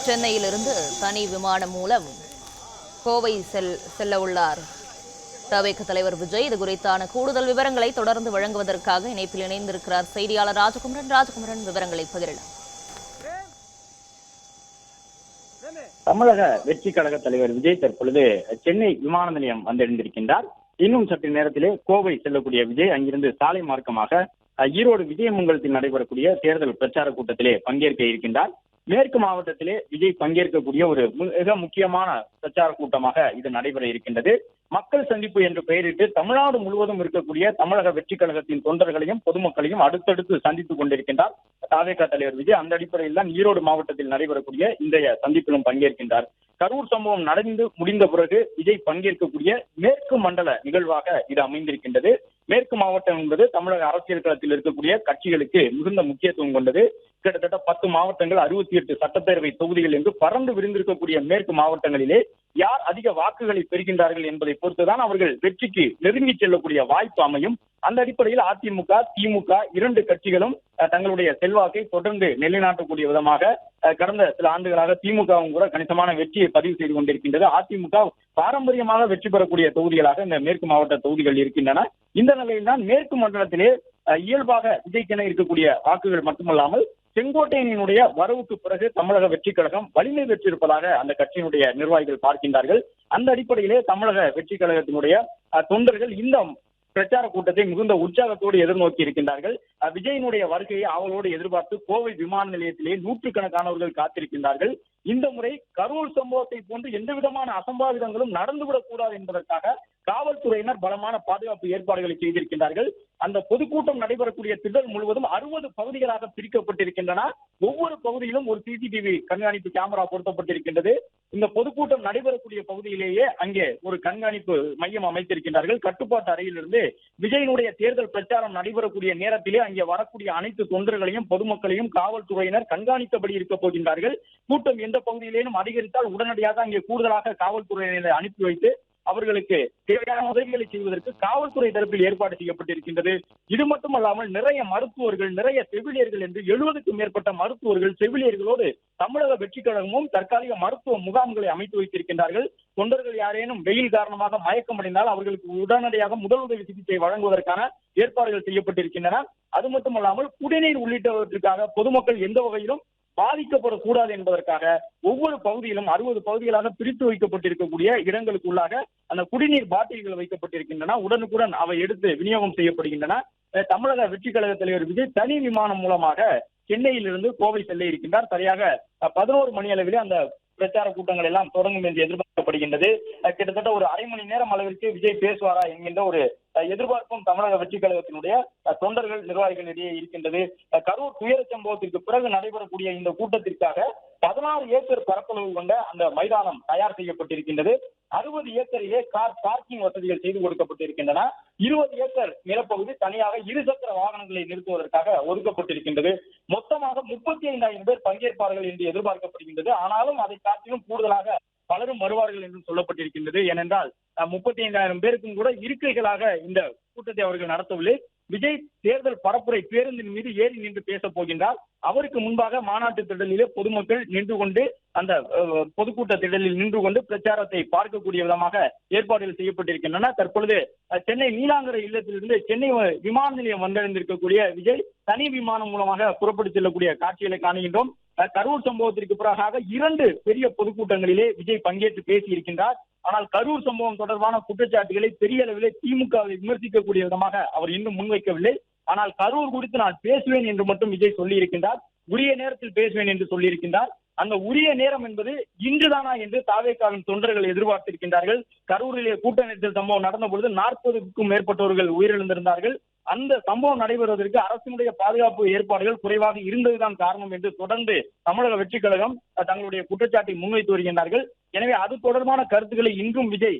சென்னையிலிருந்து தனி விமானம் மூலம் கோவை செல்ல உள்ளார் தவிக தலைவர் விஜய். இது குறித்தான கூடுதல் விவரங்களை தொடர்ந்து வழங்குவதற்காக இணைப்பில் இணைந்திருக்கிறார் செய்தியாளர் ராஜகுமரன். விவரங்களை பகிரலாம். தமிழக வெற்றி கழக தலைவர் விஜய் தற்பொழுது சென்னை விமான நிலையம் வந்தடைந்திருக்கின்றார். இன்னும் சற்று நேரத்திலே கோவை செல்லக்கூடிய விஜய் அங்கிருந்து சாலை மார்க்கமாக ஈரோடு விஜயமங்கலத்தில் நடைபெறக்கூடிய தேர்தல் பிரச்சார கூட்டத்திலே பங்கேற்க இருக்கின்றார். மேற்கு மாவட்டத்திலே விஜய் பங்கேற்கக்கூடிய ஒரு மிக முக்கியமான பிரச்சார கூட்டமாக இது நடைபெற இருக்கின்றது. மக்கள் சந்திப்பு என்று பெயரிட்டு தமிழ்நாடு முழுவதும் இருக்கக்கூடிய தமிழக வெற்றி கழகத்தின் தொண்டர்களையும் பொதுமக்களையும் அடுத்தடுத்து சந்தித்துக் கொண்டிருக்கின்றார் தவிக தலைவர் விஜய். அந்த அடிப்படையில் தான் ஈரோடு மாவட்டத்தில் நடைபெறக்கூடிய இன்றைய சந்திப்பிலும் பங்கேற்கின்றார். கரூர் சம்பவம் நடந்து முடிந்த பிறகு விஜய் பங்கேற்கக்கூடிய மேற்கு மண்டல நிகழ்வாக இது அமைந்திருக்கின்றது. மேற்கு மாவட்டம் என்பது தமிழக அரசியல் களத்தில் இருக்கக்கூடிய கட்சிகளுக்கு மிகுந்த முக்கியத்துவம் கொண்டது. கிட்டத்தட்ட 10 மாவட்டங்கள், 68 சட்டப்பேரவை தொகுதிகள் என்று பறந்து விரிந்திருக்கக்கூடிய மேற்கு மாவட்டங்களிலே யார் அதிக வாக்குகளை பெறுகின்றார்கள் என்பதை பொறுத்துதான் அவர்கள் வெற்றிக்கு நெருங்கி செல்லக்கூடிய வாய்ப்பு அமையும். அந்த அடிப்படையில் அதிமுக, திமுக 2 கட்சிகளும் தங்களுடைய செல்வாக்கை தொடர்ந்து நிலைநாட்டக்கூடிய விதமாக கடந்த சில ஆண்டுகளாக திமுகவும் கூட கணிசமான வெற்றியை பதிவு செய்து கொண்டிருக்கின்றது. அதிமுக பாரம்பரியமாக வெற்றி பெறக்கூடிய தொகுதிகளாக இந்த மேற்கு மாவட்ட தொகுதிகள் இருக்கின்றன. இந்த நிலையில்தான் மேற்கு மண்டலத்திலே இயல்பாக விஜய்க்கென இருக்கக்கூடிய வாக்குகள் மட்டுமல்லாமல் செங்கோட்டையனுடைய வரவுக்கு பிறகு தமிழக வெற்றி கழகம் வலிமை பெற்றிருப்பதாக அந்த கட்சியினுடைய நிர்வாகிகள் பார்க்கின்றார்கள். அந்த அடிப்படையிலே தமிழக வெற்றி கழகத்தினுடைய தொண்டர்கள் இந்த பிரச்சார கூட்டத்தை மிகுந்த உற்சாகத்தோடு எதிர்நோக்கி இருக்கின்றார்கள். விஜயினுடைய வருகையை அவளோடு எதிர்பார்த்து கோவை விமான நிலையத்திலே நூற்றுக்கணக்கானவர்கள் காத்திருக்கின்றார்கள். இந்த முறை கரூர் சம்பவத்தை போன்று எந்த விதமான அசம்பாவிதங்களும் நடந்துவிடக் கூடாது என்பதற்காக காவல்துறையினர் பலமான பாதுகாப்பு ஏற்பாடுகளை செய்திருக்கின்றார்கள். அந்த பொதுக்கூட்டம் நடைபெறக்கூடிய திடல் முழுவதும் 60 பகுதிகளாக பிரிக்கப்பட்டிருக்கின்றன. ஒவ்வொரு பகுதியிலும் ஒரு சிசிடிவி கண்காணிப்பு கேமரா பொருத்தப்பட்டிருக்கின்றது. இந்த பொதுக்கூட்டம் நடைபெறக்கூடிய பகுதியிலேயே அங்கே ஒரு கண்காணிப்பு மையம் அமைத்திருக்கின்றார்கள். கட்டுப்பாட்டு அறையிலிருந்து விஜயனுடைய தேர்தல் பிரச்சாரம் நடைபெறக்கூடிய நேரத்திலே அங்கே வரக்கூடிய அனைத்து தொண்டர்களையும் பொதுமக்களையும் காவல்துறையினர் கண்காணித்தபடி இருக்க போகின்றார்கள். கூட்டம் எந்த பகுதியிலேனும் அதிகரித்தால் உடனடியாக அங்கே கூடுதலாக காவல்துறையினரை அனுப்பி வைத்து அவர்களுக்கு தேவையான உதவிகளை செய்வதற்கு காவல்துறை தரப்பில் ஏற்பாடு செய்யப்பட்டிருக்கின்றது. இது மட்டுமல்லாமல் நிறைய மருத்துவர்கள், நிறைய செவிலியர்கள் என்று 70க்கும் மேற்பட்ட மருத்துவர்கள், செவிலியர்களோடு தமிழக வெற்றி கழகமும் தற்காலிக மருத்துவ முகாம்களை அமைத்து வைத்திருக்கின்றார்கள். தொண்டர்கள் யாரேனும் வெயில் காரணமாக மயக்கமடைந்தால் அவர்களுக்கு உடனடியாக முதலுதவி சிகிச்சை வழங்குவதற்கான ஏற்பாடுகள் செய்யப்பட்டிருக்கின்றன. அது மட்டுமல்லாமல் குடிநீர் உள்ளிட்டவற்றுக்காக பொதுமக்கள் எந்த வகையிலும் பாதிக்கப்படக்கூடாது என்பதற்காக ஒவ்வொரு பகுதியிலும் 60 பகுதிகளாக பிரித்து வைக்கப்பட்டிருக்கக்கூடிய இடங்களுக்குள்ளாக அந்த குடிநீர் பாட்டில்கள் வைக்கப்பட்டிருக்கின்றன. உடனுக்குடன் அவை எடுத்து விநியோகம் செய்யப்படுகின்றன. தமிழக வெற்றி கழக தலைவர் விஜய் தனி விமானம் மூலமாக சென்னையிலிருந்து கோவை செல்ல இருக்கின்றார். சரியாக 11 மணி அளவிலே அந்த பிரச்சார கூட்டங்கள் எல்லாம் தொடங்கும் என்று எதிர்பார்க்கப்படுகின்றது. கிட்டத்தட்ட ஒரு அரை மணி நேரம் அளவிற்கு விஜய் பேசுவாரா என்கின்ற ஒரு எதிர்பார்ப்பும் தமிழக வெற்றி கழகத்தினுடைய தொண்டர்கள் நிர்வாகிகளிடையே இருக்கின்றது. கரூர் துயர சம்பவத்திற்கு பிறகு நடைபெறக்கூடிய இந்த கூட்டத்திற்காக 16 ஏக்கர் பரப்பளவு கொண்ட அந்த மைதானம் தயார் செய்யப்பட்டிருக்கின்றது. 60 ஏக்கரிலே பார்க்கிங் வசதிகள் செய்து கொடுக்கப்பட்டிருக்கின்றன. 20 ஏக்கர் நிலப்பகுதி தனியாக இருசக்கர வாகனங்களை நிறுத்துவதற்காக ஒதுக்கப்பட்டிருக்கின்றது. மொத்தமாக 35,000 பேர் பங்கேற்பார்கள் என்று எதிர்பார்க்கப்படுகின்றது. ஆனாலும் அதை காட்டிலும் கூடுதலாக பலரும் வருவார்கள் என்றும் சொல்லப்பட்டிருக்கின்றது. ஏனென்றால் 35,000 பேருக்கும் கூட இருக்கைகளாக இந்த கூட்டத்தை அவர்கள் நடத்தவில்லை. விஜய் தேர்தல் பரப்புரை பேருந்தின் மீது ஏறி நின்று பேச போகின்றார். அவருக்கு முன்பாக மாநாட்டு திடலிலே பொதுமக்கள் நின்று கொண்டு அந்த பொதுக்கூட்ட திடலில் நின்று கொண்டு பிரச்சாரத்தை பார்க்கக்கூடிய விதமாக ஏற்பாடுகள் செய்யப்பட்டிருக்கின்றன. தற்பொழுது சென்னை நீலாங்கரை இல்லத்திலிருந்து சென்னை விமான நிலையம் வந்தடைந்திருக்கக்கூடிய விஜய் தனி விமானம் மூலமாக புறப்பட்டு செல்லக்கூடிய காட்சிகளை காணுகின்றோம். கரூர் சம்பவத்திற்கு பிறகாக 2 பெரிய பொதுக்கூட்டங்களிலே விஜய் பங்கேற்று பேசியிருக்கின்றார். ஆனால் கரூர் சம்பவம் தொடர்பான குற்றச்சாட்டுகளை பெரிய அளவிலே திமுகவை விமர்சிக்கக்கூடிய விதமாக அவர் இன்னும் முன்வைக்கவில்லை. ஆனால் கரூர் குறித்து நான் பேசுவேன் என்று மட்டும் விஜய் சொல்லி இருக்கின்றார். உரிய நேரத்தில் பேசுவேன் என்று சொல்லியிருக்கின்றார். அந்த உரிய நேரம் என்பது இன்றுதானா என்று தவிகவின் தொண்டர்கள் எதிர்பார்த்திருக்கின்றார்கள். கரூரிலே கூட்ட நெரிசல் சம்பவம் நடந்த பொழுது 40க்கும் மேற்பட்டவர்கள் உயிரிழந்திருந்தார்கள். அந்த சம்பவம் நடைபெறுவதற்கு அரசினுடைய பாதுகாப்பு ஏற்பாடுகள் குறைவாக இருந்ததுதான் காரணம் என்று தொடர்ந்து தமிழக வெற்றி கழகம் தங்களுடைய குற்றச்சாட்டை முன்வைத்து வருகின்றார்கள். எனவே அது தொடர்பான கருத்துக்களை இன்றும் விஜய்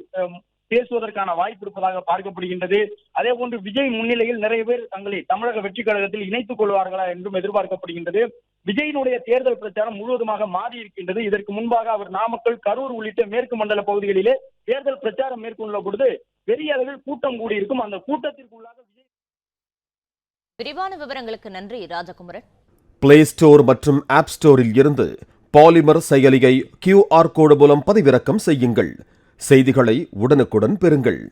பேசுவதற்கான வாய்ப்பு இருப்பதாக பார்க்கப்படுகின்றது. அதே போன்று விஜய் முன்னிலையில் நிறைய பேர் தங்களை தமிழக வெற்றி கழகத்தில் இணைத்துக் கொள்வார்களா என்றும் எதிர்பார்க்கப்படுகின்றது. விஜயினுடைய தேர்தல் பிரச்சாரம் முழுவதுமாக மாறி இருக்கின்றது. இதற்கு முன்பாக அவர் நாமக்கல், கரூர் உள்ளிட்ட மேற்கு மண்டல பகுதிகளிலே தேர்தல் பிரச்சாரம் மேற்கொள்ள பொழுது பெரிய அளவில் கூட்டம் கூடியிருக்கும். அந்த கூட்டத்திற்குள்ளாக விஜய். விரிவான விவரங்களுக்கு நன்றி ராஜகுமரன். பிளே ஸ்டோர் மற்றும் ஆப் ஸ்டோரில் இருந்து பாலிமர் செயலியை QR கோடு மூலம் பதிவிறக்கம் செய்யுங்கள். செய்திகளை உடனுக்குடன் பெறுங்கள்.